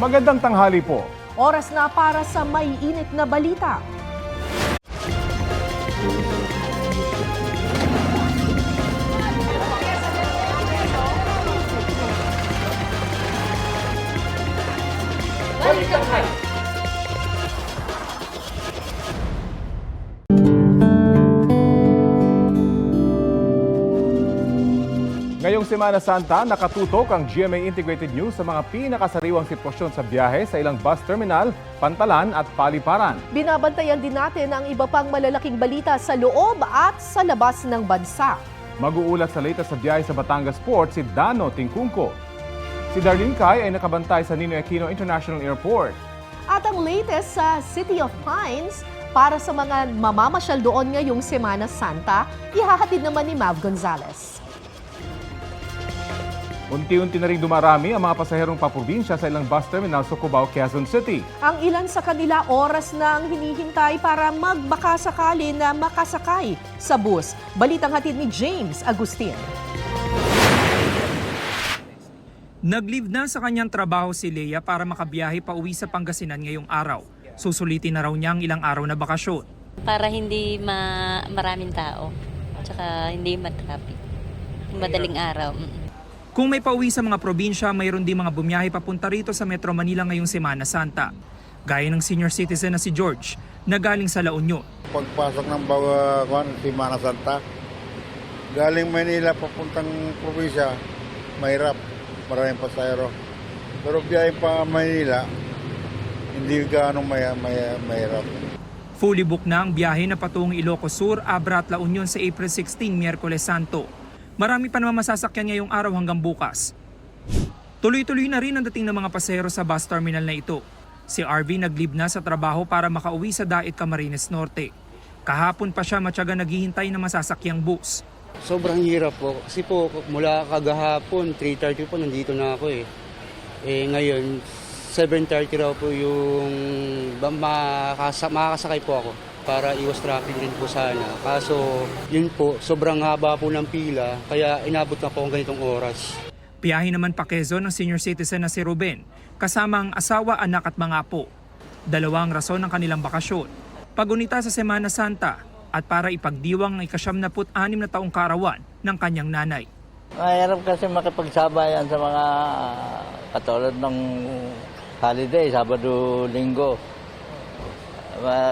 Magandang tanghali po. Oras na para sa may init na balita. Ngayong Semana Santa, nakatutok ang GMA Integrated News sa mga pinakasariwang sitwasyon sa biyahe sa ilang bus terminal, pantalan at paliparan. Binabantayan din natin ang iba pang malalaking balita sa loob at sa labas ng bansa. Mag-uulat sa latest sa biyahe sa Batangas Port si Dano Tingkungko. Si Darlene Kai ay nakabantay sa Ninoy Aquino International Airport. At ang latest sa City of Pines, para sa mga mamamasyal doon ngayong Semana Santa, ihahatid naman ni Mav Gonzalez. Unti-unti na rin dumarami ang mga pasaherong paprobinsya sa ilang bus terminal sa Cubao, Quezon City. Ang ilan sa kanila oras nang hinihintay para magbakasakali na makasakay sa bus. Balitang hatid ni James Agustin. Nag-leave na sa kanyang trabaho si Leia para makabiyahe pa uwi sa Pangasinan ngayong araw. Susulitin na raw niya ang ilang araw na bakasyon. Para hindi maraming tao, tsaka hindi matraffic. Madaling araw. Kung may pauwi sa mga probinsya, mayroon din mga bumiyahe papunta rito sa Metro Manila ngayong Semana Santa. Gaya ng senior citizen na si George, na galing sa La Union. Pagpasok ng Semana Santa, galing Manila papuntang probinsya, mahirap, maraming pasahero. Pero biyahe pa Manila, hindi gaanong mahirap. Fully booked na ang biyahe na patungong Ilocos Sur, Abra at La Union sa April 16, Miyerkules Santo. Marami pa naman masasakyan ngayong araw hanggang bukas. Tuloy-tuloy na rin ang dating ng mga pasahero sa bus terminal na ito. Si RV nag-leave na sa trabaho para makauwi sa Dait, Camarines Norte. Kahapon pa siya matyaga naghihintay na masasakyang bus. Sobrang hirap po. Kasi po mula kagahapon, 3:30 po nandito na ako eh. Ngayon, 7:30 raw po yung makakasakay po ako para iwas traffic din po sana. Kaso yun po, sobrang haba po ng pila, kaya inabot na po ang ganitong oras. Biyahe naman pa Quezon ng senior citizen na si Ruben, kasama ang asawa, anak at mga apo. Dalawang rason ng kanilang bakasyon. Pagunita sa Semana Santa at para ipagdiwang ang ika-76 na taong karawan ng kanyang nanay. Mahirap kasi makipagsabayan sa mga katulad ng holiday, Sabado, Linggo.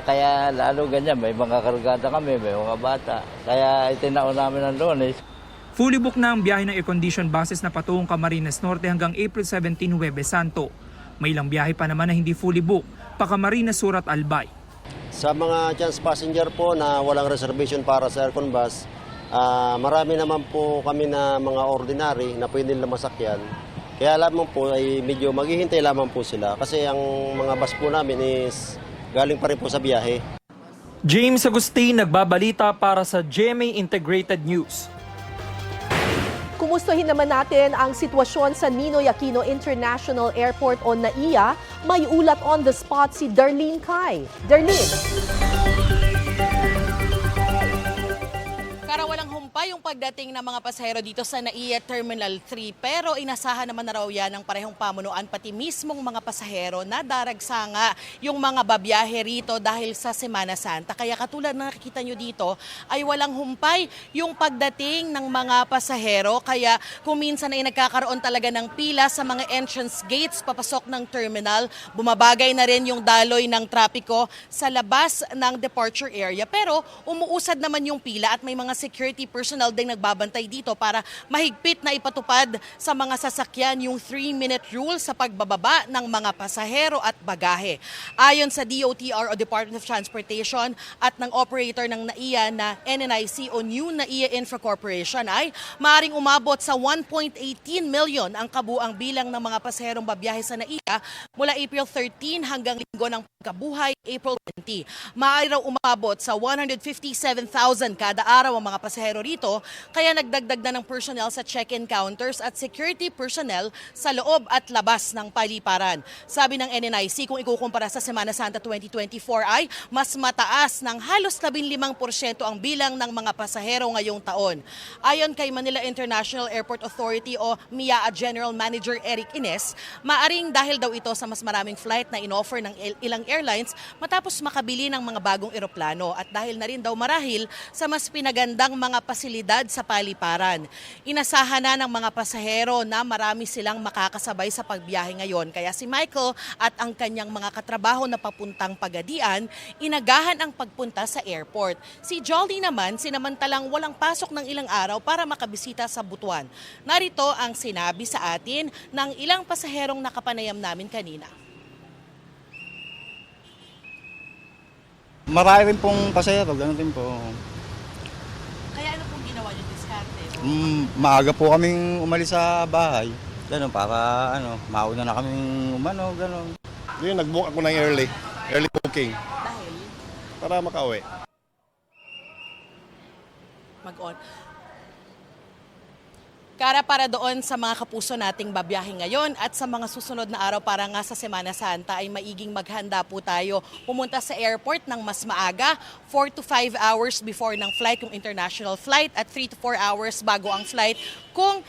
Kaya lalo ganyan, may mga kargada kami, may mga bata. Kaya itinao namin ng Lunes. Fully booked na ang biyahe ng air-conditioned buses na patungong Camarines Norte hanggang April 17, Huwebes Santo. May ilang biyahe pa naman na hindi fully booked, pa Camarines Sur at Albay. Sa mga chance passenger po na walang reservation para sa aircon bus, marami naman po kami na mga ordinary na pwede nila masakyan. Kaya lamang po ay medyo maghihintay lamang po sila kasi ang mga bus po namin is galing pa rin po sa biyahe. James Agustin, nagbabalita para sa GMA Integrated News. Kumustahin naman natin ang sitwasyon sa Ninoy Aquino International Airport o NAIA. May ulat on the spot si Darlene Kai. Darlene. Karawalang humpay yung pagdating ng mga pasahero dito sa NAIA Terminal 3 pero inasahan naman na raw yan ng parehong pamunuan pati mismong mga pasahero na daragsa nga yung mga babiyahe rito dahil sa Semana Santa. Kaya katulad na nakikita nyo dito ay walang humpay yung pagdating ng mga pasahero kaya kung minsan ay nagkakaroon talaga ng pila sa mga entrance gates papasok ng terminal, bumabagay na rin yung daloy ng trapiko sa labas ng departure area pero umuusad naman yung pila at may mga security personnel ding nagbabantay dito para mahigpit na ipatupad sa mga sasakyan yung 3-minute rule sa pagbababa ng mga pasahero at bagahe. Ayon sa DOTR o Department of Transportation at ng operator ng NAIA na NNIC o New NAIA Infra Corporation ay maaaring umabot sa 1.18 million ang kabuang bilang ng mga pasaherong babiyahe sa NAIA mula April 13 hanggang Linggo ng Pagkabuhay, April 20. Maaari raw umabot sa 157,000 kada araw ang mga pasahero rito ito, kaya nagdagdag na ng personnel sa check-in counters at security personnel sa loob at labas ng paliparan. Sabi ng NNIC, kung ikukumpara sa Semana Santa 2024 ay mas mataas ng halos 15% ang bilang ng mga pasahero ngayong taon. Ayon kay Manila International Airport Authority o MIAA General Manager Eric Ines, maaring dahil daw ito sa mas maraming flight na inoffer ng ilang airlines matapos makabili ng mga bagong eroplano at dahil na rin daw marahil sa mas pinagandang mga pasilidad sa paliparan. Inasahan na ng mga pasahero na marami silang makakasabay sa pagbiyahe ngayon. Kaya si Michael at ang kanyang mga katrabaho na papuntang Pagadian, inagahan ang pagpunta sa airport. Si Jolly naman, sinamantalang walang pasok ng ilang araw para makabisita sa Butuan. Narito ang sinabi sa atin ng ilang pasaherong nakapanayam namin kanina. Marami rin pong pasahero, gano'n din po. Kaya ano pong ginawa niyo diskarte? Maaga po kaming umalis sa bahay. Gano'n, para mauna na kaming umano, gano'n. Yun, nag-book ako ng early booking Dahil para makauwi. mag-on. Kara para doon sa mga kapuso nating babiyahe ngayon at sa mga susunod na araw para nga sa Semana Santa ay maiging maghanda po tayo. Pumunta sa airport ng mas maaga, 4 to 5 hours before ng flight kung international flight at 3 to 4 hours bago ang flight. Kung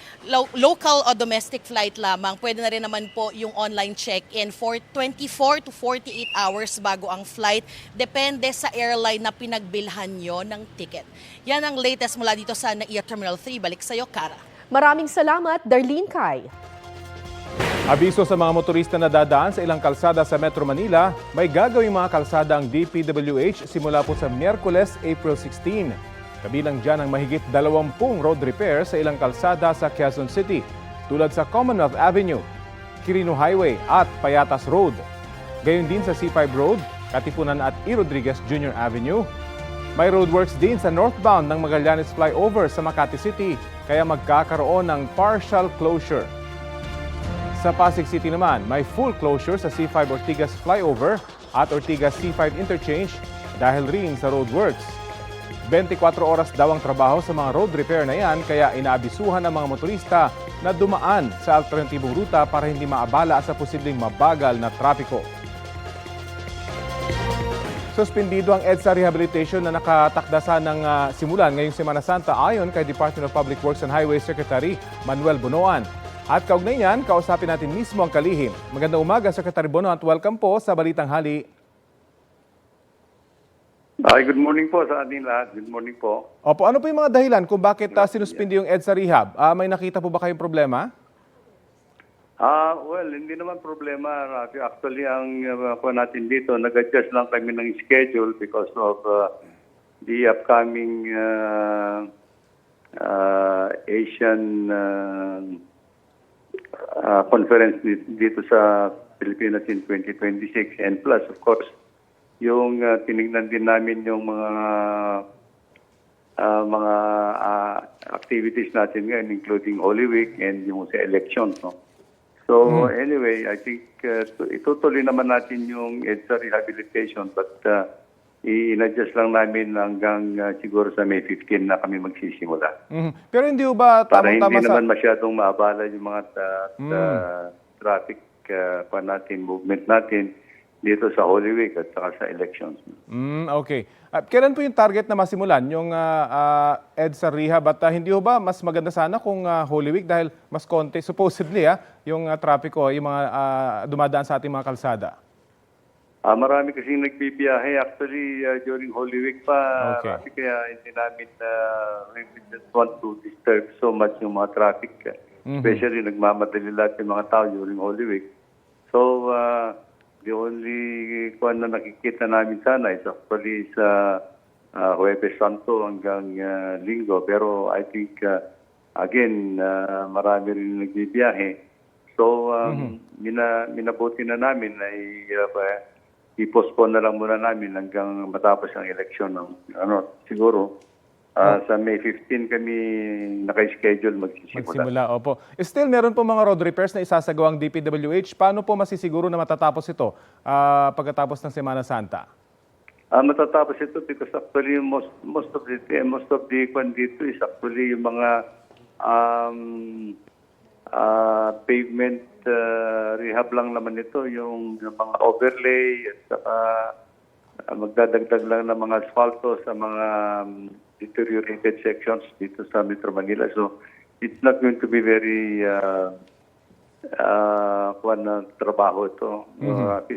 local o domestic flight lamang, pwede na rin naman po yung online check-in for 24 to 48 hours bago ang flight. Depende sa airline na pinagbilhan nyo ng ticket. Yan ang latest mula dito sa NAIA Terminal 3. Balik sa'yo, Kara. Maraming salamat, Darlene Kai. Abiso sa mga motorista na dadaan sa ilang kalsada sa Metro Manila, may gagawing mga kalsada ang DPWH simula po sa Miyerkules, April 16. Kabilang dyan ang mahigit 20 road repair sa ilang kalsada sa Quezon City, tulad sa Commonwealth Avenue, Quirino Highway at Payatas Road. Gayon din sa C5 Road, Katipunan at E. Rodriguez Jr. Avenue. May roadworks din sa northbound ng Magallanes Flyover sa Makati City, kaya magkakaroon ng partial closure. Sa Pasig City naman, may full closure sa C5 Ortigas Flyover at Ortigas C5 Interchange dahil rin sa roadworks. 24 oras daw ang trabaho sa mga road repair na yan, kaya inaabisuhan ang mga motorista na dumaan sa alternatibong ruta para hindi maabala sa posibleng mabagal na trapiko. Suspendido ang EDSA rehabilitation na nakatakdasan ng simulan ngayong Semana Santa ayon kay Department of Public Works and Highways Secretary Manuel Bonoan. At kaugnay niyan, kausapin natin mismo ang kalihim. Magandang umaga, Secretary Bonoan, at welcome po sa Balitang Hali. Good morning po sa ating lahat. Good morning po. Opo, ano po yung mga dahilan kung bakit sinuspindi yung EDSA rehab? May nakita po ba kayong problema? Well, hindi naman problema. Actually, ang natin dito, nag-adjust lang kami ng schedule because of the upcoming Asian conference dito sa Pilipinas in 2026. And plus, of course, yung tinignan din namin yung mga activities natin ngayon, including Holy Week and yung sa elections, no? So anyway, I think itutuloy naman natin yung EDSA rehabilitation but i-adjust lang namin hanggang siguro sa May 15 na kami magsisimula. Pero hindi ba Para tamang-tama hindi naman masyadong maabala yung mga traffic natin, movement natin dito sa Holy Week at saka sa elections. Okay. Kailan po yung target na masimulan yung EDSA rehab at hindi ba mas maganda sana kung Holy Week dahil mas konti supposedly yung trapiko, yung mga dumadaan sa ating mga kalsada? Marami kasi nagbibiyahe actually during Holy Week pa. Okay. Kaya hindi namin we just want to disturb so much yung mga traffic. Especially nagmamadali lahat yung mga tao during Holy Week. So, the only na nakikita namin sana is actually sa Huwebes Santo hanggang Linggo. Pero I think, again, marami rin nagbibiyahe. So, minabuti na namin na i-postpone na lang muna namin hanggang matapos ang eleksyon ng siguro. Sa May 15 kami naka-schedule magsisimula. Opo. Still, meron po mga road repairs na isasagawang DPWH. Paano po masisiguro na matatapos ito pagkatapos ng Semana Santa? Matatapos ito because actually most of the kwan dito is actually yung mga pavement rehab lang naman ito, yung mga overlay at saka magdadagdag lang ng mga asfalto sa mga deteriorated sections dito sa Metro Manila. So it's not going to be very trabaho ito.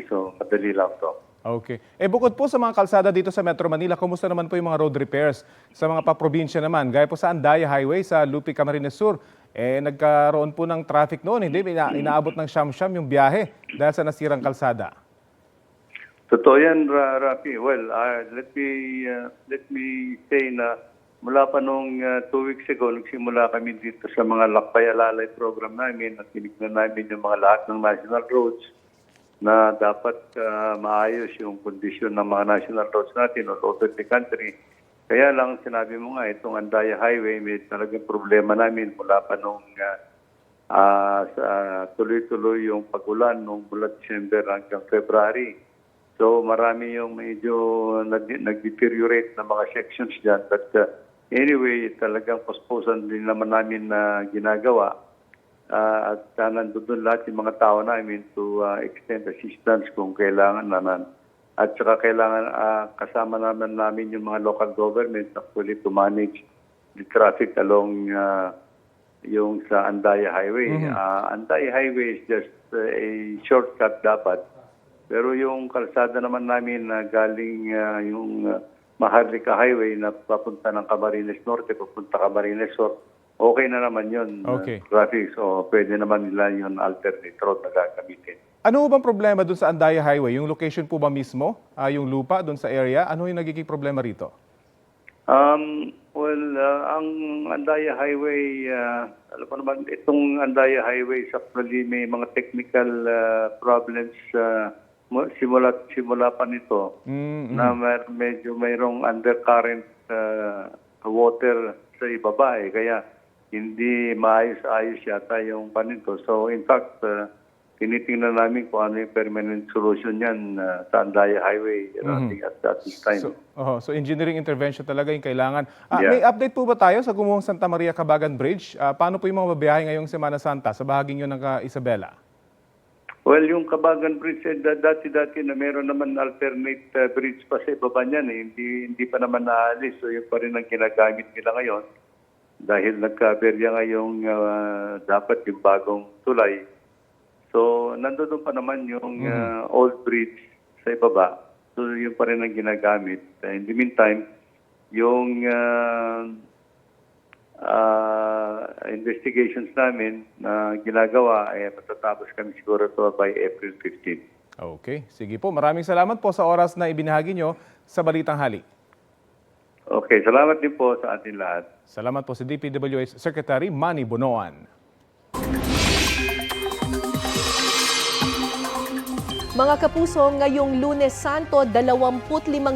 So madali lang to. Okay. Bukod po sa mga kalsada dito sa Metro Manila, kumusta naman po yung mga road repairs sa mga paprobinsya naman? Gaya po sa Andaya Highway sa Lupi, Camarines Sur, nagkaroon po ng traffic noon, hindi? Inaabot ng siyam-siyam yung biyahe dahil sa nasirang kalsada. Totoo yan, Rafi. Well, let me say na mula pa nung 2 weeks ago, nagsimula kami dito sa mga lakbay-alalay program namin at tinignan namin yung mga lahat ng national roads na dapat maayos yung kondisyon ng mga national roads natin all over the country. Kaya lang sinabi mo nga, itong Andaya Highway, may talagang problema namin mula pa nung tuloy-tuloy yung pag-ulan nung mula December hanggang February. So marami yung medyo nag-deteriorate na mga sections dyan. But anyway, talagang posposan din naman namin na ginagawa. At nandun lahat yung mga tao namin to extend assistance kung kailangan naman. At saka kailangan kasama namin yung mga local governments actually to manage the traffic along yung sa Andaya Highway. Andaya Highway is just a shortcut dapat. Pero yung kalsada naman namin na galing yung Maharlika Highway na papunta ng Camarines Norte, papunta Camarines Sur, okay na naman yun. Okay. Traffic. So pwede naman nila yung alternate road na gagamitin. Ano bang problema doon sa Andaya Highway? Yung location po ba mismo? Yung lupa doon sa area? Ano yung nagiging problema rito? Ang Andaya Highway, alam mo naman, itong Andaya Highway, actually may mga technical problems simula pa nito na medyo mayroong undercurrent water sa ibaba Kaya hindi maayos-ayos yata yung panito. So in fact, tinitingnan namin kung ano yung permanent solution yan sa Andaya Highway at this time. So engineering intervention talaga yung kailangan. Yeah. May update po ba tayo sa Gumuhong Santa Maria Cabagan Bridge? Paano po yung mga babiyahe ngayong Semana Santa sa bahaging yun ng Isabela? Well, yung Cabagan Bridge, dati-dati na meron naman alternate bridge pa sa ibaba niyan. Hindi pa naman naalis. So yun pa rin ang ginagamit nila ngayon. Dahil nagkaberya ngayong dapat yung bagong tulay. So, nandoon pa naman yung old bridge sa ibaba. So, yun pa rin ang ginagamit. In the meantime, yung investigations namin na ginagawa ay matatapos kami siguro to by April 15. Okay. Sige po. Maraming salamat po sa oras na ibinahagi nyo sa Balitang Hali. Okay. Salamat din po sa ating lahat. Salamat po si DPWH Secretary Manny Bonoan. Mga kapuso, ngayong Lunes Santo, 25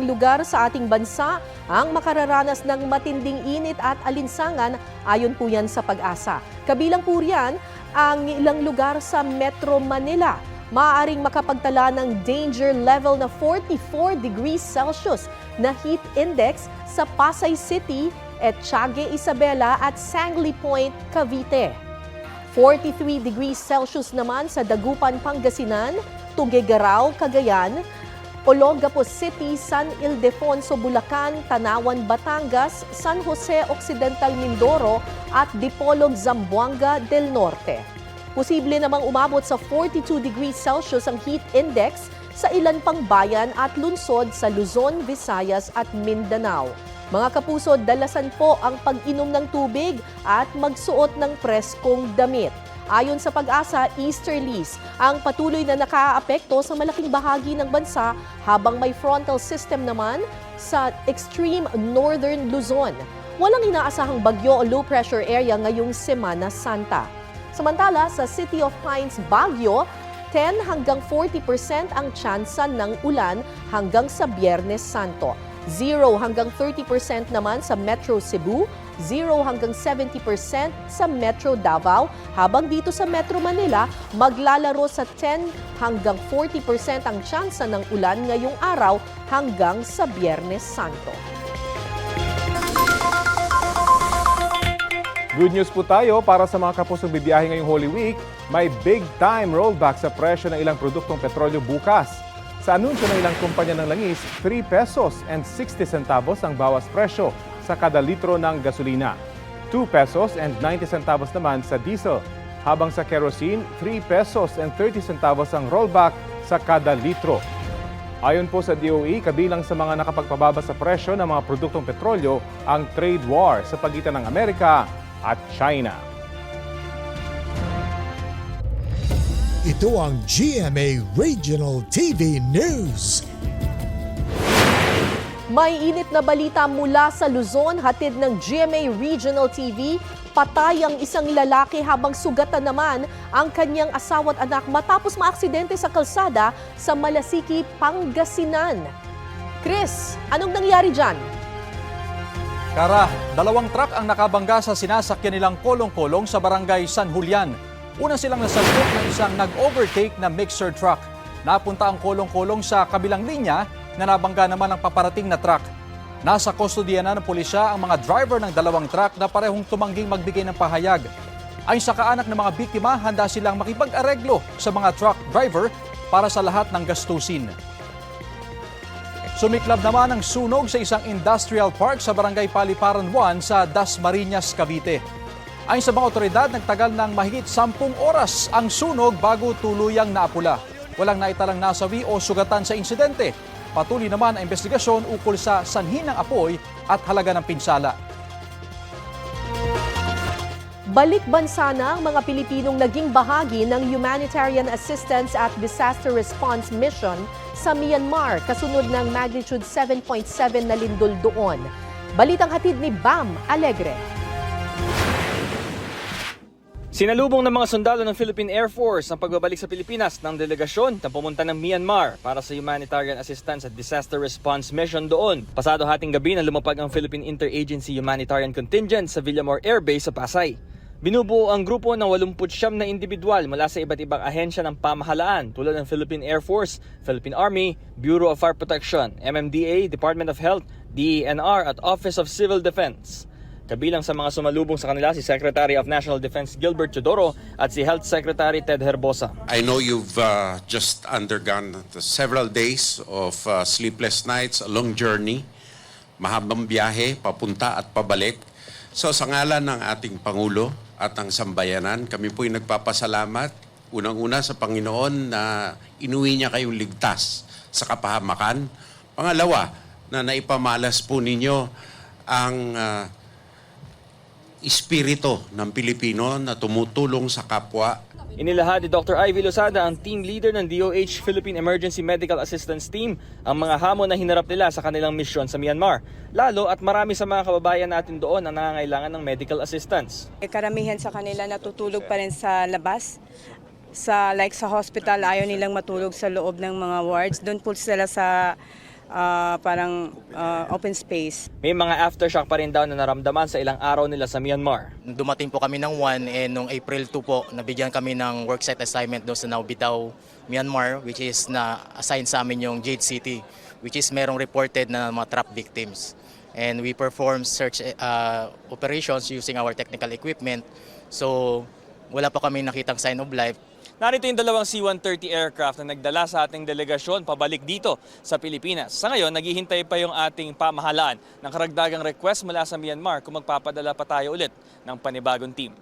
lugar sa ating bansa ang makararanas ng matinding init at alinsangan ayon po yan sa Pag-asa. Kabilang po riyan ang ilang lugar sa Metro Manila. Maaaring makapagtala ng danger level na 44 degrees Celsius na heat index sa Pasay City, Etiague, Isabela at Sangley Point, Cavite. 43 degrees Celsius naman sa Dagupan, Pangasinan, Tuguegarao, Cagayan, Olongapo City, San Ildefonso, Bulacan, Tanawan, Batangas, San Jose Occidental, Mindoro at Dipolog, Zamboanga del Norte. Posible namang umabot sa 42 degrees Celsius ang heat index sa ilan pang bayan at lungsod sa Luzon, Visayas at Mindanao. Mga kapuso, dalasan po ang pag-inom ng tubig at magsuot ng preskong damit. Ayon sa Pag-asa, easterlies ang patuloy na nakaaapekto sa malaking bahagi ng bansa habang may frontal system naman sa extreme northern Luzon. Walang inaasahang bagyo o low pressure area ngayong Semana Santa. Samantala, sa City of Pines, Baguio, 10 hanggang 40% ang tsansa ng ulan hanggang sa Biyernes Santo. 0 hanggang 30% naman sa Metro Cebu, 0 hanggang 70% sa Metro Davao, habang dito sa Metro Manila, maglalaro sa 10 hanggang 40% ang tsansa ng ulan ngayong araw hanggang sa Biyernes Santo. Good news po tayo para sa mga kapusong bibiyahe ngayong Holy Week. May big time rollback sa presyo ng ilang produktong petrolyo bukas. Sa anunsyo ng ilang kumpanya ng langis, 3 pesos and 60 centavos ang bawas presyo sa kada litro ng gasolina. 2 pesos and 90 centavos naman sa diesel. Habang sa kerosene, 3 pesos and 30 centavos ang rollback sa kada litro. Ayon po sa DOE, kabilang sa mga nakapagpababa sa presyo ng mga produktong petrolyo ang trade war sa pagitan ng Amerika at China. Ito ang GMA Regional TV News. May init na balita mula sa Luzon, hatid ng GMA Regional TV. Patay ang isang lalaki habang sugatan naman ang kanyang asawa at anak matapos maaksidente sa kalsada sa Malasiki, Pangasinan. Chris, anong nangyari dyan? Kara, 2 truck ang nakabangga sa sinasakyan nilang kolong-kolong sa barangay San Julian. Una silang nasalpok ng isang nag-overtake na mixer truck. Napunta ang kolong-kolong sa kabilang linya na nabangga naman ang paparating na truck. Nasa kustodiya na ng pulisya ang mga driver ng 2 truck na parehong tumangging magbigay ng pahayag. Ayon sa kaanak ng mga biktima, handa silang makipag-areglo sa mga truck driver para sa lahat ng gastusin. Sumiklab naman ang sunog sa isang industrial park sa barangay Paliparan 1 sa Dasmariñas, Cavite. Ayon sa mga otoridad, nagtagal ng mahigit 10 oras ang sunog bago tuluyang naapula. Walang naitalang nasawi o sugatan sa insidente. Patuloy naman ang investigasyon ukol sa sanhi ng apoy at halaga ng pinsala. Balik bansa na ang mga Pilipinong naging bahagi ng Humanitarian Assistance at Disaster Response Mission sa Myanmar kasunod ng magnitude 7.7 na lindol doon. Balitang hatid ni Bam Alegre. Sinalubong ng mga sundalo ng Philippine Air Force ang pagbabalik sa Pilipinas ng delegasyon na pumunta ng Myanmar para sa Humanitarian Assistance at Disaster Response Mission doon. Pasado hating gabi na lumapag ang Philippine Interagency Humanitarian Contingent sa Villamor Air Base sa Pasay. Binubuo ang grupo ng 89 na individual mula sa iba't ibang ahensya ng pamahalaan tulad ng Philippine Air Force, Philippine Army, Bureau of Fire Protection, MMDA, Department of Health, DENR at Office of Civil Defense. Kabilang sa mga sumalubong sa kanila si Secretary of National Defense Gilbert Chodoro at si Health Secretary Ted Herbosa. I know you've just undergone several days of sleepless nights, a long journey, mahabang biyahe, papunta at pabalik. So sa ngalan ng ating Pangulo at ang sambayanan, kami po'y nagpapasalamat unang-una sa Panginoon na inuwi niya kayong ligtas sa kapahamakan. Pangalawa, na naipamalas po ninyo ang espiritu ng Pilipino na tumutulong sa kapwa. Inilahad ni Dr. Ivy Losada, ang team leader ng DOH Philippine Emergency Medical Assistance Team, ang mga hamon na hinarap nila sa kanilang misyon sa Myanmar. Lalo at marami sa mga kababayan natin doon ang nangangailangan ng medical assistance. Karamihan sa kanila natutulog pa rin sa labas. Sa hospital, ayaw nilang matulog sa loob ng mga wards. Doon po sila sa open space. May mga aftershock pa rin daw na naramdaman sa ilang araw nila sa Myanmar. Dumating po kami ng 1 and noong April 2 po, nabigyan kami ng worksite assignment doon sa Naubitaw, Myanmar, which is na-assign sa amin yung Jade City, which is merong reported na mga trap victims. And we perform search operations using our technical equipment. So wala pa kami nakitang sign of life. Narito yung 2 C-130 aircraft na nagdala sa ating delegasyon pabalik dito sa Pilipinas. Sa ngayon, naghihintay pa yung ating pamahalaan ng karagdagang request mula sa Myanmar kung magpapadala pa tayo ulit ng panibagong team.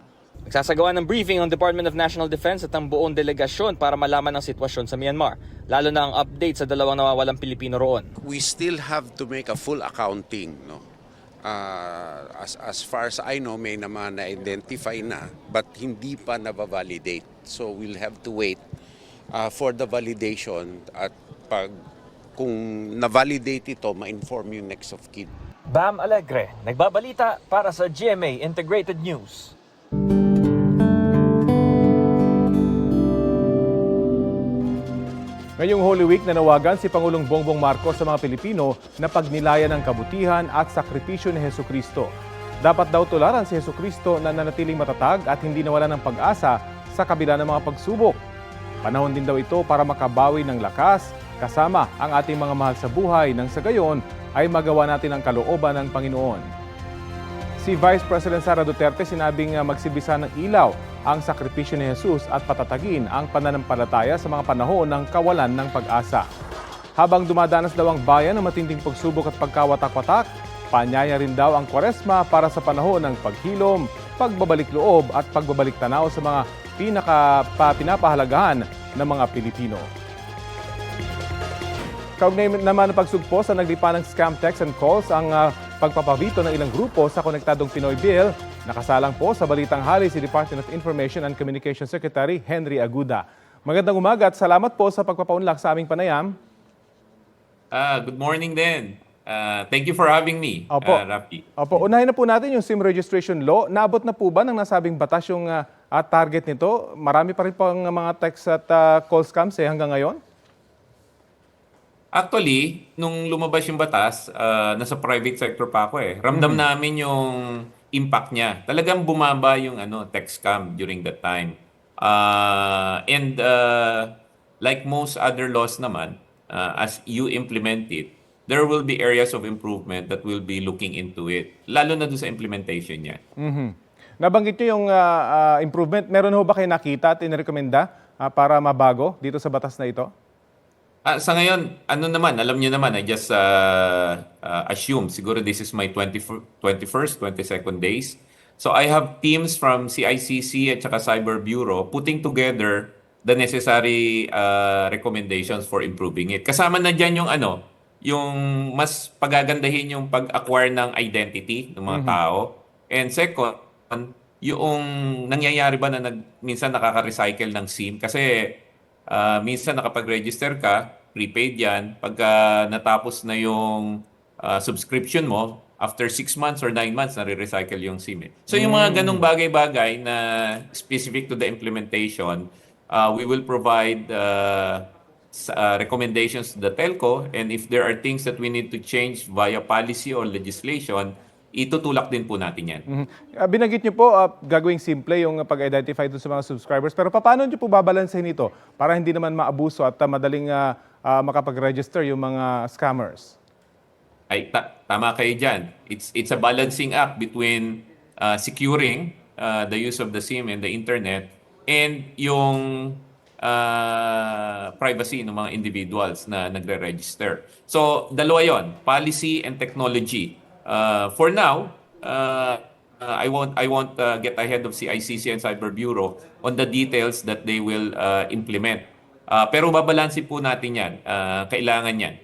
Nagsasagawa ng briefing ang Department of National Defense at ang buong delegasyon para malaman ang sitwasyon sa Myanmar, lalo na ang update sa 2 nawawalang Pilipino roon. We still have to make a full accounting, no? As far as I know, may naman na-identify na, but hindi pa nabavalidate. So we'll have to wait for the validation at kung na-validate ito, ma-inform yung next of kin. Bam Alegre, nagbabalita para sa GMA Integrated News. Ngayong Holy Week, nanawagan si Pangulong Bongbong Marcos sa mga Pilipino na pagnilayan ng kabutihan at sakripisyo ni Hesukristo. Dapat daw tularan si Hesukristo na nanatiling matatag at hindi nawala ng pag-asa sa kabila ng mga pagsubok. Panahon din daw ito para makabawi ng lakas kasama ang ating mga mahal sa buhay nang sa gayon ay magawa natin ang kalooban ng Panginoon. Si Vice President Sara Duterte sinabing magsibisa ng ilaw ang sakripisyo ni Jesus at patatagin ang pananampalataya sa mga panahon ng kawalan ng pag-asa. Habang dumadanas daw ang bayan ng matinding pagsubok at pagkawatak-watak, paanyaya rin daw ang Kwaresma para sa panahon ng paghilom, pagbabalik loob at pagbabalik tanaw sa mga pinapahalagahan ng mga Pilipino. Kaugnay naman ng pagsugpo sa naglipa ng scam texts and calls ang pagpapavito ng ilang grupo sa Konektadong Pinoy Bill. Nakasalang po sa Balitang Hali si Department of Information and Communications Secretary Henry Aguda. Magandang umaga at salamat po sa pagpapaunlak sa aming panayam. Good morning din. Thank you for having me, Rafi. Opo, unahin na po natin yung SIM registration law. Naabot na po ba ng nasabing batas yung target nito? Marami pa rin po ang mga text at call scams hanggang ngayon? Actually, nung lumabas yung batas, nasa private sector pa ako eh. Ramdam namin yung impact niya. Talagang bumaba yung text scam during that time. And like most other laws naman, as you implement it, there will be areas of improvement that will be looking into it. Lalo na doon sa implementation niya. Nabanggit niyo yung improvement. Meron ho ba kayo nakita at inirekomenda para mabago dito sa batas na ito? Sa ngayon, alam niyo naman, I just assume, siguro this is my 21st, 22nd days. So I have teams from CICC at saka Cyber Bureau putting together the necessary recommendations for improving it. Kasama na dyan yung mas pagagandahin yung pag-acquire ng identity ng mga tao. And second, yung nangyayari ba na minsan nakaka-recycle ng SIM? Kasi minsan nakapag-register ka, prepaid yan, pagka natapos na yung subscription mo, after 6 months or 9 months, nare-recycle yung SIM. So yung mga ganong bagay-bagay na specific to the implementation, we will provide recommendations to the telco, and if there are things that we need to change via policy or legislation, itutulak din po natin yan. Binanggit niyo po, gagawing simple yung pag-identify doon sa mga subscribers. Pero paano niyo po babalansehin ito para hindi naman maabuso at madaling makapag-register yung mga scammers? Ay, tama kayo dyan. It's a balancing act between securing the use of the SIM and the internet and yung privacy ng mga individuals na nagre-register. So, dalawa yon, policy and technology. For now, I won't get ahead of CICC and Cyber Bureau on the details that they will implement. Pero babalansin po natin yan. Kailangan yan.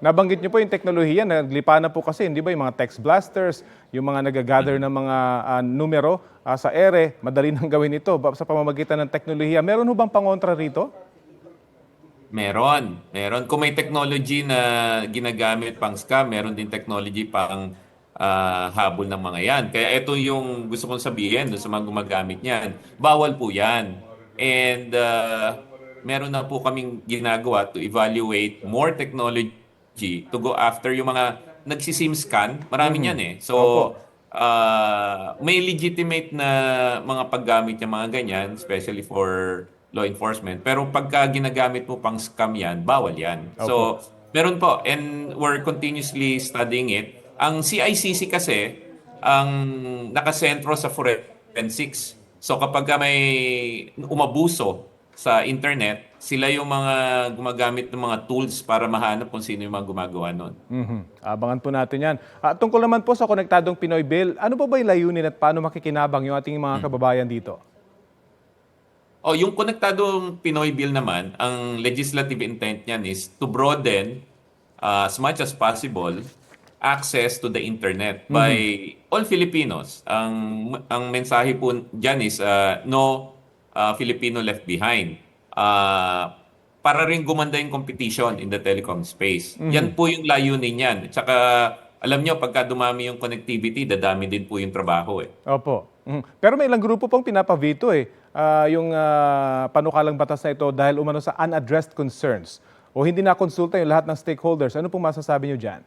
Nabanggit niyo po yung teknolohiya, naglipa na po kasi, hindi ba, yung mga text blasters, yung mga nag-gather ng mga numero sa ere, madali nang gawin ito sa pamamagitan ng teknolohiya. Meron ho bang pangontra rito? Meron. Kung may technology na ginagamit pang scam, meron din technology pang habol ng mga yan. Kaya ito yung gusto kong sabihin sa mga gumagamit niyan. Bawal po yan. And meron na po kaming ginagawa to evaluate more technology to go after yung mga nagsisim scan. Marami yan eh. So, may legitimate na mga paggamit ng mga ganyan, especially for law enforcement. Pero pagka ginagamit mo pang scam yan, bawal yan. So, meron po. And we're continuously studying it. Ang CICC kasi, ang nakasentro sa forensics. So, kapag may umabuso sa internet, sila yung mga gumagamit ng mga tools para mahanap kung sino yung mga gumagawa nun. Abangan po natin yan. Tungkol naman po sa Konektadong Pinoy Bill, ano ba ba yung layunin at paano makikinabang yung ating mga kababayan dito? Yung Konektadong Pinoy Bill naman, ang legislative intent niyan is to broaden as much as possible access to the internet by all Filipinos. Ang mensahe po diyan is no Filipino left behind. Para rin gumanda yung competition in the telecom space. Yan po yung layunin niyan. At saka alam nyo, pagka dumami yung connectivity, dadami din po yung trabaho eh. Opo. Pero may ilang grupo pong pinapavito yung panukalang batas na ito dahil umano sa unaddressed concerns o hindi na-konsulta yung lahat ng stakeholders. Ano pong masasabi nyo dyan?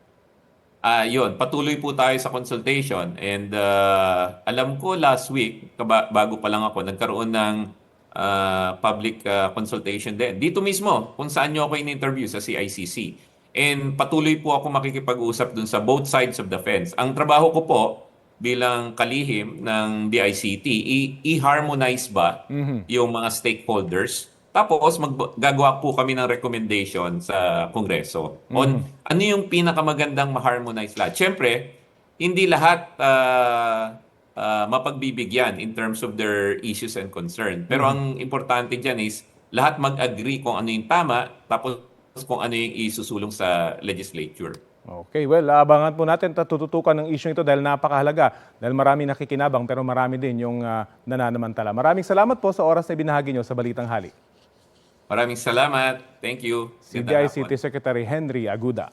Yun, patuloy po tayo sa consultation and alam ko last week, bago pa lang ako, nagkaroon ng public consultation din. Dito mismo, kung saan nyo ako in-interview sa CICC. And patuloy po ako makikipag-usap dun sa both sides of the fence. Ang trabaho ko po bilang kalihim ng DICT, i-harmonize ba yung mga stakeholders. Tapos gagawa po kami ng recommendation sa Kongreso on ano yung pinakamagandang ma-harmonize lahat. Siyempre, hindi lahat mapagbibigyan in terms of their issues and concern. Pero ang importante dyan is lahat mag-agree kung ano yung tama, tapos kung ano yung isusulong sa legislature. Okay, well, abangan po natin tututukan ng issue ito dahil napakahalaga. Dahil marami nakikinabang pero marami din yung nananamantala. Maraming salamat po sa oras na ibinahagi nyo sa Balitang Hali. Maraming salamat. Thank you. Si DICT Secretary Henry Aguda.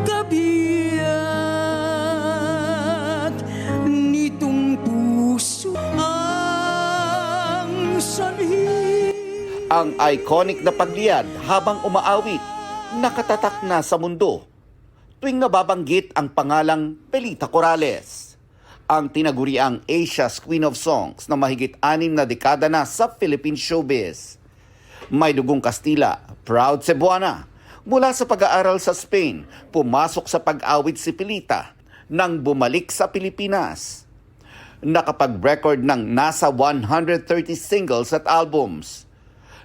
Kabiyak nitong puso ang sanhi. Ang iconic na pagliyad habang umaawit, nakatatak na sa mundo. Tuwing nababanggit ang pangalang Pelita Corrales, ang tinaguriang Asia's Queen of Songs na mahigit 6 na dekada na sa Philippine showbiz. May dugong Kastila, proud Cebuana. Mula sa pag-aaral sa Spain, pumasok sa pag-awit si Pelita nang bumalik sa Pilipinas. Nakapag-record ng nasa 130 singles at albums.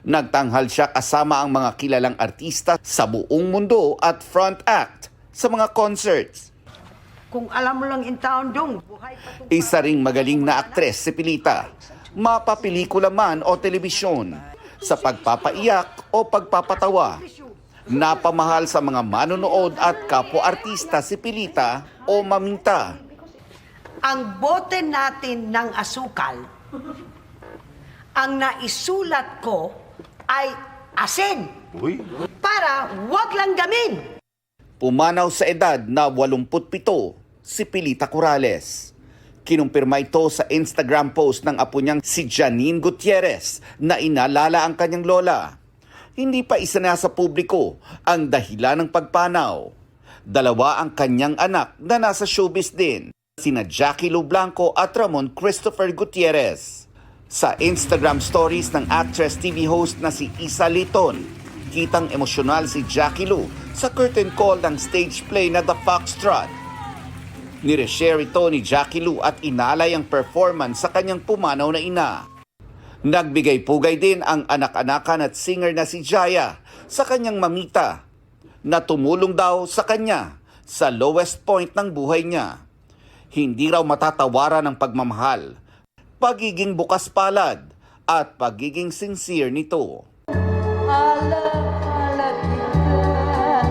Nagtanghal siya kasama ang mga kilalang artista sa buong mundo at front act sa mga concerts. Kung alam mo lang in town dong, buhay pa itong... Isa ring magaling na aktres si Pelita, mapapelikula man o telebisyon, sa pagpapaiyak o pagpapatawa. Napamahal sa mga manonood at kapwa-artista si Pelita o Maminta. Ang bote natin ng asukal, ang naisulat ko ay asin. Para wag lang gamin. Pumanaw sa edad na 87 si Pelita Corrales. Kinumpirma ito sa Instagram post ng apo niyang si Janine Gutierrez na inalala ang kanyang lola. Hindi pa isinasa publiko ang dahilan ng pagpanaw. 2 ang kanyang anak na nasa showbiz din, sina Jackie Lou Blanco at Ramon Christopher Gutierrez. Sa Instagram stories ng actress TV host na si Isa Liton, kitang emosyonal si Jackie Lou sa curtain call ng stage play na The Foxtrot. Nireshare ito ni Jackie Lou at inalay ang performance sa kanyang pumanaw na ina. Nagbigay pugay din ang anak-anakan at singer na si Jaya sa kanyang mamita na tumulong daw sa kanya sa lowest point ng buhay niya. Hindi raw matatawaran ng pagmamahal, pagiging bukas palad at pagiging sincere nito. Alaala kita,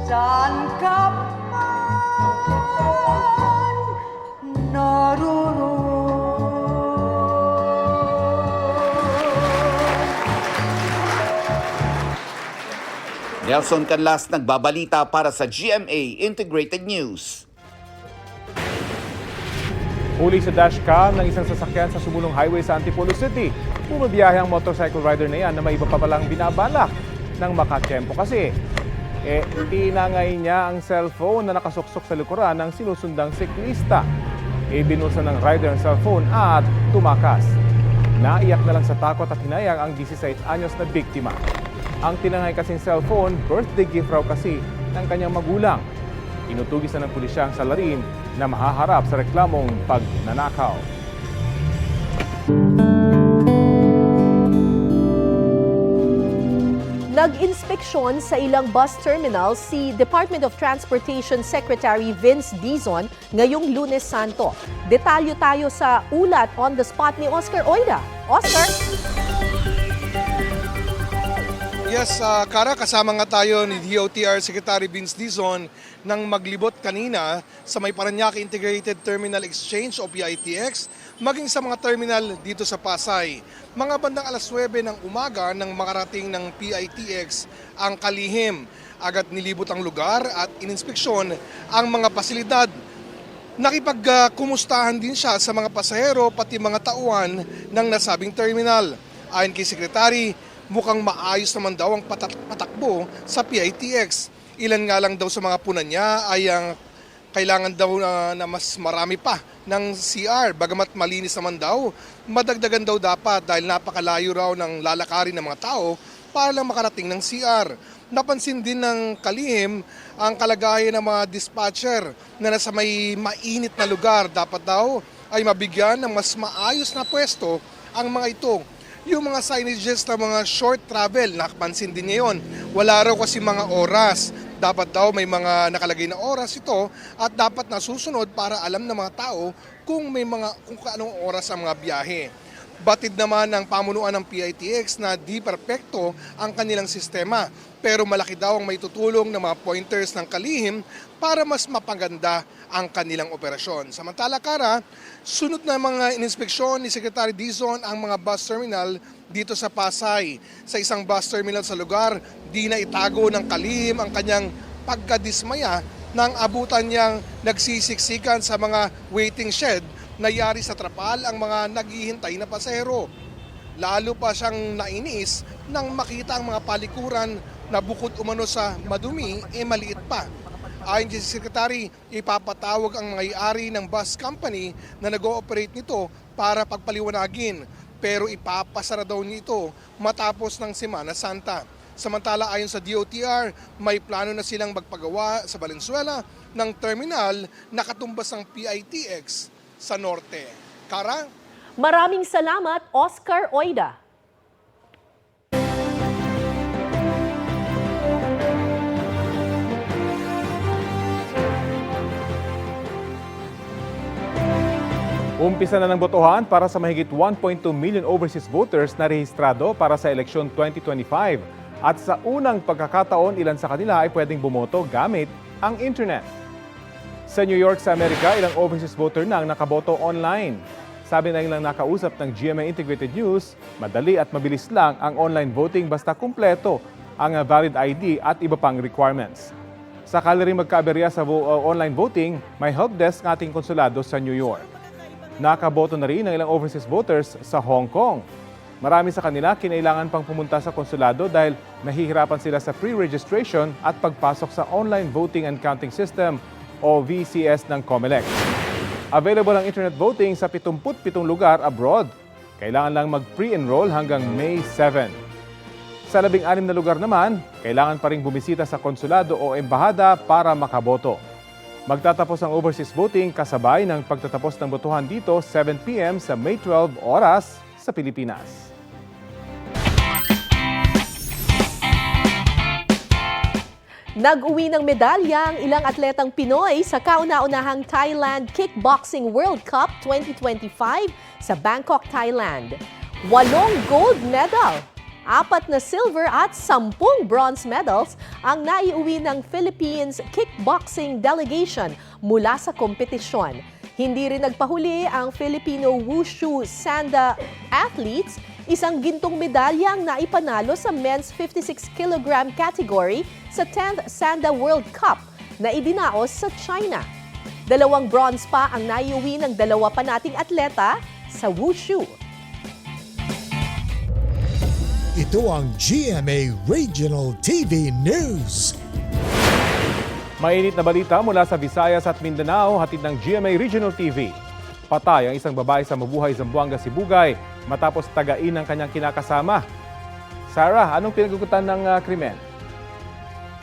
saan ka man naroon. Nelson Canlas nagbabalita para sa GMA Integrated News. Huli sa dashcam ng isang sasakyan sa Sumulong Highway sa Antipolo City. Bumabiyahe ang motorcycle rider na yan na may iba pa palang binabalak ng makatsyempo kasi. Tinangay niya ang cellphone na nakasuksok sa likuran ng sinusundang siklista. Binulsa ng rider ang cellphone at tumakas. Naiyak na lang sa takot at hinayang ang 16 anyos na biktima. Ang tinangay kasing cellphone, birthday gift raw kasi ng kanyang magulang. Inutugis na ng pulisya ang salarin na mahaharap sa reklamong pagnanakaw. Nag-inspeksyon sa ilang bus terminals si Department of Transportation Secretary Vince Dizon ngayong Lunes Santo. Detalyo tayo sa ulat on the spot ni Oscar Oida. Oscar? Yes, Kara, kasama nga tayo ni DOTR Secretary Vince Dizon nang maglibot kanina sa may Parañaque Integrated Terminal Exchange o PITX maging sa mga terminal dito sa Pasay. Mga bandang alas 9 ng umaga nang makarating ng PITX ang kalihim. Agad nilibot ang lugar at ininspeksyon ang mga pasilidad. Nakipagkumustahan din siya sa mga pasahero pati mga tauhan ng nasabing terminal. Ayon kay Sekretary, mukhang maayos naman daw ang patakbo sa PITX. Ilan nga lang daw sa mga punan niya ay ang kailangan daw na mas marami pa ng CR. Bagamat malinis naman daw, madagdagan daw dapat dahil napakalayo raw ng lalakarin ng mga tao para lang makarating ng CR. Napansin din ng kalihim ang kalagayan ng mga dispatcher na nasa may mainit na lugar. Dapat daw ay mabigyan ng mas maayos na pwesto ang mga ito. Yung mga signages na mga short travel, nakapansin din niya yun. Wala raw kasi mga oras. Dapat daw may mga nakalagay na oras ito at dapat nasusunod para alam ng mga tao kung anong oras ang mga biyahe. Batid naman ng pamunuan ng PITX na di perpekto ang kanilang sistema, pero malaki daw ang may tutulong ng mga pointers ng kalihim para mas mapaganda ang kanilang operasyon. Samantala, Kara, sunod na mga ininspeksyon ni Secretary Dizon ang mga bus terminal dito sa Pasay. Sa isang bus terminal sa lugar, di na itago ng kalihim ang kanyang pagkadismaya nang abutan niyang nagsisiksikan sa mga waiting shed na yari sa trapal ang mga naghihintay na pasahero. Lalo pa siyang nainis nang makita ang mga palikuran na bukod umano sa madumi, maliit pa. Ayon kay Secretary, ipapatawag ang may-ari ng bus company na nag-ooperate nito para pagpaliwanagin. Pero ipapasara daw nito matapos ng Semana Santa. Samantala, ayon sa DOTR, may plano na silang magpagawa sa Valenzuela ng terminal na katumbas ng PITX sa norte. Kara? Maraming salamat, Oscar Oida. Umpisa na ng botohan para sa mahigit 1.2 million overseas voters na rehistrado para sa eleksyon 2025. At sa unang pagkakataon, ilan sa kanila ay pwedeng bumoto gamit ang internet. Sa New York sa Amerika, ilang overseas voter na ang nakaboto online. Sabi na ilang nakausap ng GMA Integrated News, madali at mabilis lang ang online voting basta kumpleto ang valid ID at iba pang requirements. Sakali rin magkaaberya sa online voting, may help desk ng ating konsulado sa New York. Nakaboto na rin ang ilang overseas voters sa Hong Kong. Marami sa kanila kinailangan pang pumunta sa konsulado dahil nahihirapan sila sa pre-registration at pagpasok sa online voting and counting system o VCS ng COMELEC. Available ang internet voting sa 77 lugar abroad. Kailangan lang mag-pre-enroll hanggang May 7. Sa 16 na lugar naman, kailangan pa ring bumisita sa konsulado o embahada para makaboto. Magtatapos ang overseas voting kasabay ng pagtatapos ng botohan dito 7 p.m. sa May 12 oras sa Pilipinas. Nag-uwi ng medalya ang ilang atletang Pinoy sa kauna-unahang Thailand Kickboxing World Cup 2025 sa Bangkok, Thailand. 8 gold medal, 4 na silver at 10 bronze medals ang naiuwi ng Philippines Kickboxing Delegation mula sa kompetisyon. Hindi rin nagpahuli ang Filipino Wushu Sanda athletes. Isang gintong medalya ang naipanalo sa men's 56 kg category sa 10th Sanda World Cup na idinaos sa China. 2 bronze pa ang naiuwi ng 2 pa nating atleta sa Wushu. Ito ang GMA Regional TV News. Mainit na balita mula sa Visayas at Mindanao, hatid ng GMA Regional TV. Patay ang isang babae sa Mabuhay, Zamboanga, Sibugay matapos tagain ng kanyang kinakasama. Sarah, anong pinagugutan ng krimen?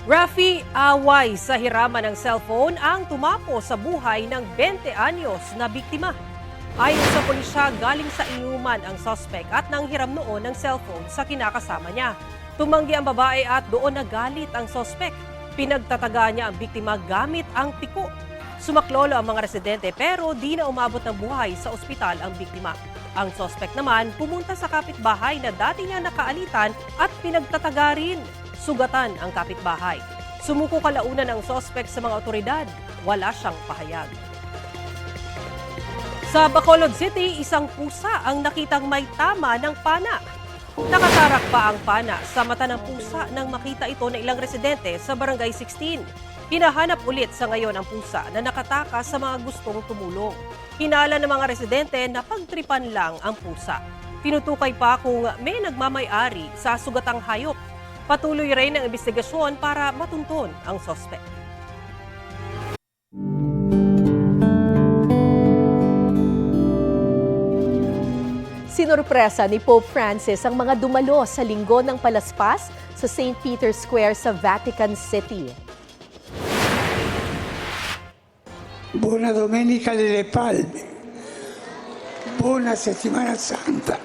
Rafi, away sa hiraman ng cellphone ang tumapo sa buhay ng 20 anyos na biktima. Ayon sa pulisya, galing sa inuman ang suspect at nanghiram noon ng cellphone sa kinakasama niya. Tumanggi ang babae at doon nagalit ang suspect. Pinagtataga niya ang biktima gamit ang piko. Sumaklolo ang mga residente pero di na umabot ng buhay sa ospital ang biktima. Ang suspect naman pumunta sa kapitbahay na dati niya nakaalitan at pinagtataga rin. Sugatan ang kapitbahay. Sumuko kalaunan ang suspect sa mga otoridad. Wala siyang pahayag. Sa Bacolod City, isang pusa ang nakitang may tama ng pana. Nakatarak pa ang pana sa mata ng pusa nang makita ito ng ilang residente sa Barangay 16. Hinahanap ulit sa ngayon ang pusa na nakatakas sa mga gustong tumulong. Hinala ng mga residente na pagtripan lang ang pusa. Tinutukay pa kung may nagmamay-ari sa sugatang hayop. Patuloy rin ang investigasyon para matunton ang sospek. Sinurpresa ni Pope Francis ang mga dumalo sa Linggo ng Palaspas sa St. Peter's Square sa Vatican City. Buona Domenica delle Palme. Buona Settimana Santa.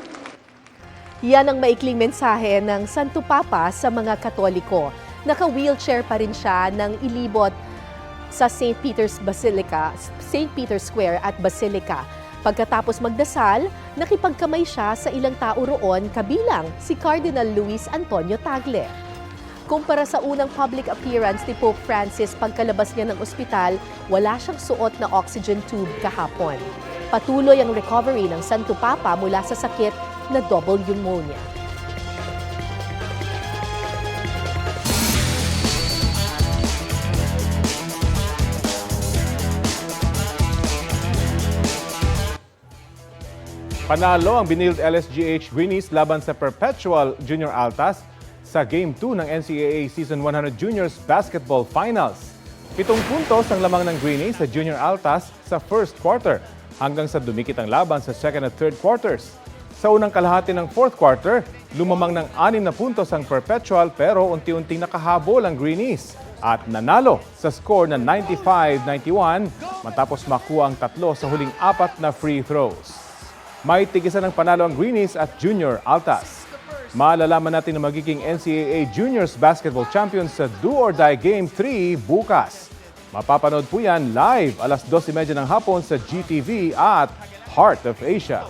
Yan ang maikling mensahe ng Santo Papa sa mga Katoliko. Naka-wheelchair pa rin siya nang ilibot sa St. Peter's Square at Basilica. Pagkatapos magdasal, nakipagkamay siya sa ilang tao roon kabilang si Cardinal Luis Antonio Tagle. Kumpara sa unang public appearance ni Pope Francis pagkalabas niya ng ospital, wala siyang suot na oxygen tube kahapon. Patuloy ang recovery ng Santo Papa mula sa sakit na double pneumonia. Panalo ang Benilde LSGH Greenies laban sa Perpetual Junior Altas sa Game 2 ng NCAA Season 100 Juniors Basketball Finals. 7 puntos ang lamang ng Greenies sa Junior Altas sa first quarter hanggang sa dumikit ang laban sa second at third quarters. Sa unang kalahati ng fourth quarter, lumamang ng 6 na puntos ang Perpetual pero unti-unting nakahabol ang Greenies at nanalo sa score na 95-91 matapos makuha ang 3 sa huling 4 na free throws. May tigisan ng panalo ang Greenies at Junior Altas. Malalaman natin na magiging NCAA Juniors Basketball Champions sa Do or Die Game 3 bukas. Mapapanood po yan live alas 12:30 ng hapon sa GTV at Heart of Asia.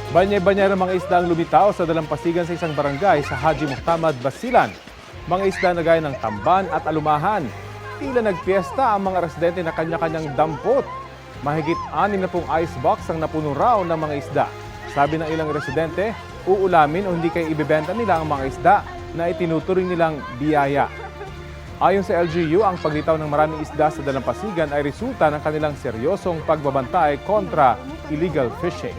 Banyay-banyay ng mga isda ang lumitaw sa dalampasigan sa isang barangay sa Haji Muhtamad, Basilan. Mga isda na gaya ng tamban at alumahan. Tila nagpiesta ang mga residente na kanya-kanyang dampot. Mahigit 6 na pong icebox ang napuno raw ng mga isda. Sabi ng ilang residente, uulamin o hindi kayo ibebenta nila ang mga isda na itinuturing nilang biyaya. Ayon sa LGU, ang paglitaw ng maraming isda sa dalampasigan ay resulta ng kanilang seryosong pagbabantay kontra illegal fishing.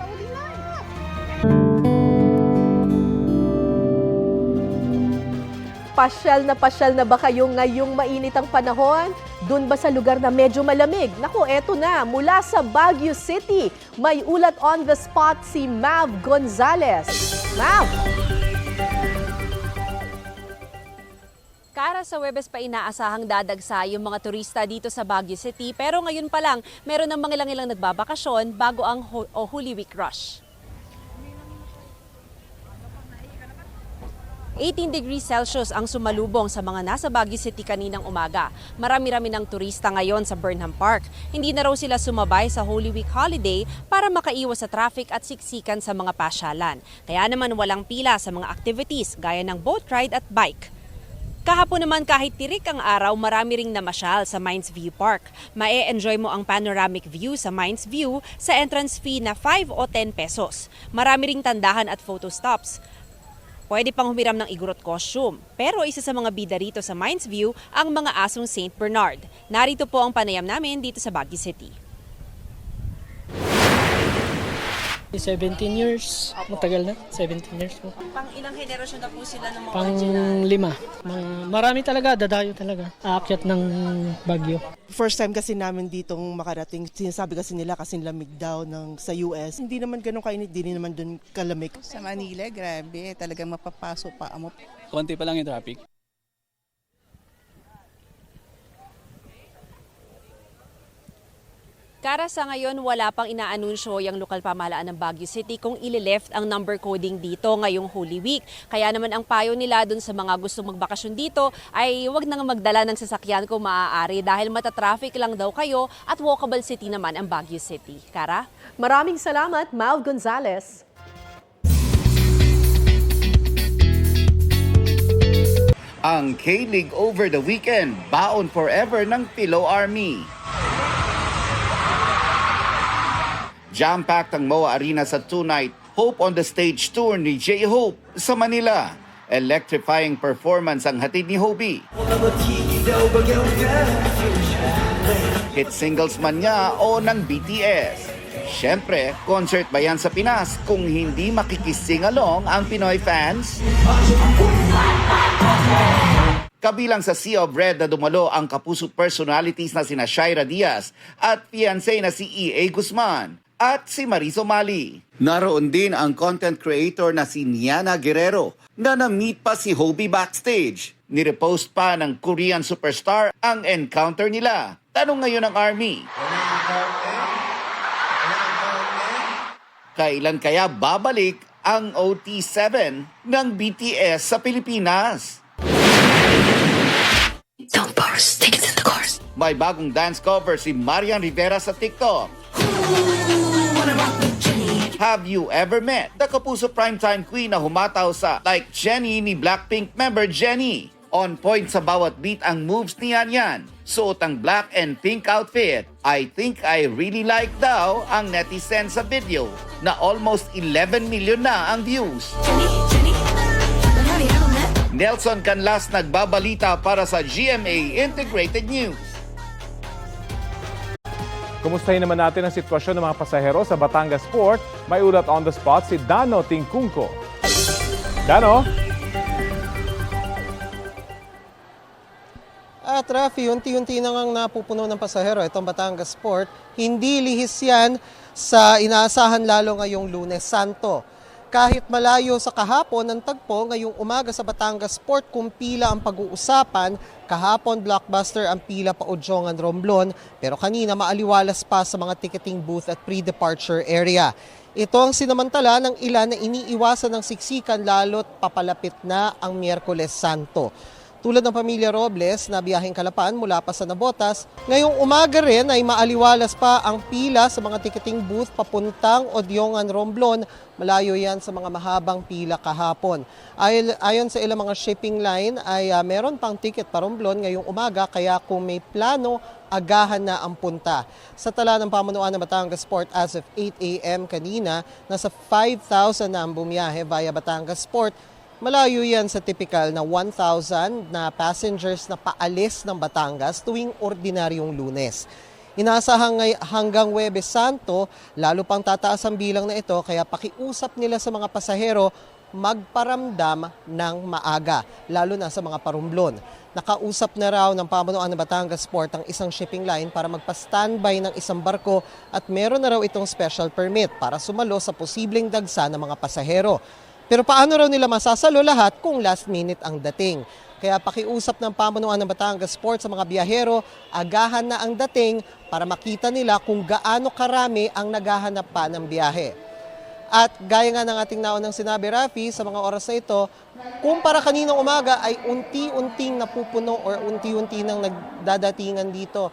Pasyal na ba kayo ngayong mainit ang panahon? Doon ba sa lugar na medyo malamig? Naku, eto na, mula sa Baguio City, may ulat on the spot si Mav Gonzalez. Mav! Kara, sa Huwebes pa inaasahang dadagsa yung mga turista dito sa Baguio City, pero ngayon pa lang, meron ng mga ilang nagbabakasyon bago ang Holy Week rush. 18 degrees Celsius ang sumalubong sa mga nasa Baguio City kaninang umaga. Marami-rami ng turista ngayon sa Burnham Park. Hindi na raw sila sumabay sa Holy Week holiday para makaiwas sa traffic at siksikan sa mga pasyalan. Kaya naman walang pila sa mga activities gaya ng boat ride at bike. Kahapon naman kahit tirik ang araw, marami ring namasyal sa Mines View Park. Mae-enjoy mo ang panoramic view sa Mines View sa entrance fee na 5 o 10 pesos. Marami ring tandahan at photo stops. Pwede pang humiram ng igurot costume. Pero isa sa mga bida rito sa Mines View ang mga asong St. Bernard. Narito po ang panayam namin dito sa Baguio City. 17 years. Matagal na. 17 years po. Pang ilang henerasyon na po sila ng mga Pang original? 5. Marami talaga. Dadayo talaga. Aakyat ng Baguio. First time kasi namin ditong makarating. Sinasabi kasi nila kasi lamig daw sa US. Hindi naman ganun kainit. Hindi naman dun kalamig. Sa Manila, grabe. Talagang mapapasok pa mo. Konti pa lang yung traffic. Kara, sa ngayon wala pang inaanunsyo yung lokal pamahalaan ng Baguio City kung ilileft ang number coding dito ngayong Holy Week. Kaya naman ang payo nila dun sa mga gustong magbakasyon dito ay huwag nang magdala ng sasakyan kung maaari dahil matatraffic lang daw kayo at walkable city naman ang Baguio City. Kara? Maraming salamat, Mav Gonzalez. Ang K-League over the weekend, baon forever ng Pillow Army. Jam-packed ang MOA Arena sa two-night Hope on the Stage tour ni J-Hope sa Manila. Electrifying performance ang hatid ni Hobie. Hit singles man niya o ng BTS. Siyempre, concert ba yan sa Pinas kung hindi makikising along ang Pinoy fans? Kabilang sa Sea of Red na dumalo ang kapuso personalities na sina Shaira Diaz at fiancé na si E.A. Guzman at si Mariso Mali. Naroon din ang content creator na si Niana Guerrero na na-meet pa si Hobie backstage. Nirepost pa ng Korean superstar ang encounter nila. Tanong ngayon ng ARMY, kailan kaya babalik ang OT7 ng BTS sa Pilipinas? Don't burst, take it to the course. May bagong dance cover si Marian Rivera sa TikTok. Have you ever met the kapuso primetime queen na humataw sa Like Jenny ni Blackpink member Jenny? On point sa bawat beat ang moves ni Yan Yan. Suot ang black and pink outfit. I think I really like daw ang netizen sa video na almost 11 million na ang views. Nelson Canlas nagbabalita para sa GMA Integrated News. Kumustahin naman natin ang sitwasyon ng mga pasahero sa Batangas Port. May ulat on the spot si Dano Tingkungko. Dano? At Rafi, unti-unti na ngang napupuno ng pasahero itong Batangas Port. Hindi lihis yan sa inaasahan lalo ngayong Lunes Santo. Kahit malayo sa kahapon ng tagpo, ngayong umaga sa Batangas Port kung pila ang pag-uusapan, kahapon blockbuster ang pila pa Udjongan Romblon, pero kanina maaliwalas pa sa mga ticketing booth at pre-departure area. Ito ang sinamantala ng ilan na iniiwasan ng siksikan lalo't papalapit na ang Miyerkules Santo. Tulad ng pamilya Robles na biyaheng Kalapan mula pa sa Nabotas, ngayong umaga rin ay maaliwalas pa ang pila sa mga ticketing booth papuntang Udjongan Romblon. Malayo yan sa mga mahabang pila kahapon. Ayon sa ilang mga shipping line ay meron pang ticket pa Romblon ngayong umaga kaya kung may plano, agahan na ang punta. Sa tala ng pamunuan ng Batangas Port as of 8 a.m. kanina, nasa 5,000 na ang bumiyahe via Batangas Port. Malayo yan sa typical na 1,000 na passengers na paalis ng Batangas tuwing ordinaryong Lunes. Inaasahan hanggang Huwebes Santo, lalo pang tataas ang bilang na ito kaya pakiusap nila sa mga pasahero magparamdam ng maaga, lalo na sa mga parumblon. Nakausap na raw ng pamunuan ng Batangas Port ang isang shipping line para magpa-standby ng isang barko at meron na raw itong special permit para sumalo sa posibleng dagsa ng mga pasahero. Pero paano raw nila masasalo lahat kung last minute ang dating? Kaya pakiusap ng pamunuan ng Batangas Port sa mga biyahero, agahan na ang dating para makita nila kung gaano karami ang naghahanap pa ng biyahe. At gaya nga ng ating naunang sinabi, Rafi, sa mga oras na ito, kumpara kaninang umaga ay unti-unting napupuno or unti-unti nang nagdadatingan dito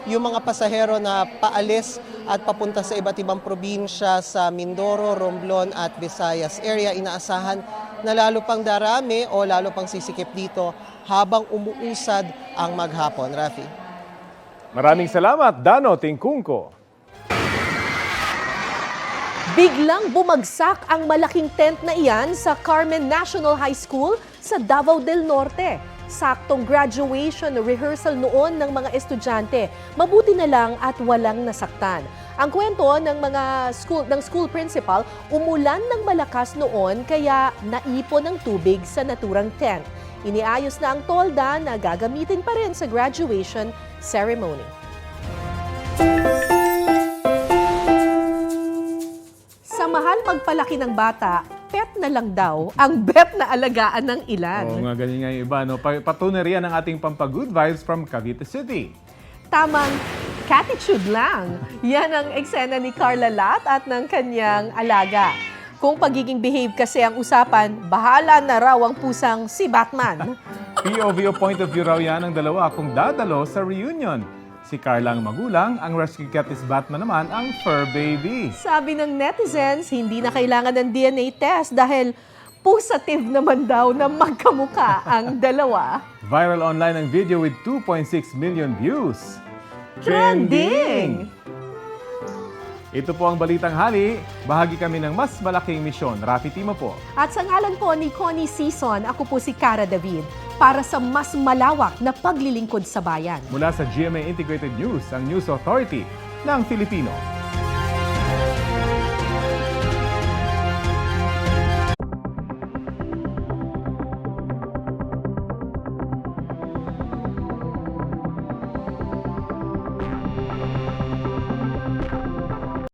yung mga pasahero na paalis at papunta sa iba't ibang probinsya sa Mindoro, Romblon at Visayas area. Inaasahan na lalo pang darami o lalo pang sisikip dito habang umuusad ang maghapon. Rafi. Maraming salamat, Dano Tingkungko. Biglang bumagsak ang malaking tent na iyan sa Carmen National High School sa Davao del Norte. Saktong graduation rehearsal noon ng mga estudyante. Mabuti na lang at walang nasaktan. Ang kwento ng school principal, umulan ng malakas noon kaya naipon ng tubig sa naturang tent. Iniayos na ang tolda na gagamitin pa rin sa graduation ceremony. Sa mahal magpalaki ng bata, pet na lang daw ang bet na alagaan ng ilan. Oo nga, ganyan nga yung iba. No? Patunay riyan ang ating pampagood vibes from Cavite City. Tamang catitude lang. Yan ang eksena ni Carla Lat at ng kanyang alaga. Kung pagiging behave kasi ang usapan, bahala na raw ang pusang si Batman. POV o point of view raw yan ng dalawa kung dadalo sa reunion. Si Carla ang magulang, ang rescue cat is Batman naman ang fur baby. Sabi ng netizens, hindi na kailangan ng DNA test dahil Pusative naman daw na magkamuka ang dalawa. Viral online ang video with 2.6 million views. Trending! Ito po ang Balitang Hali. Bahagi kami ng mas malaking misyon. Rafi Timo po. At sa ngalan po ni Connie Season, ako po si Cara David para sa mas malawak na paglilingkod sa bayan. Mula sa GMA Integrated News, ang News Authority ng Filipino.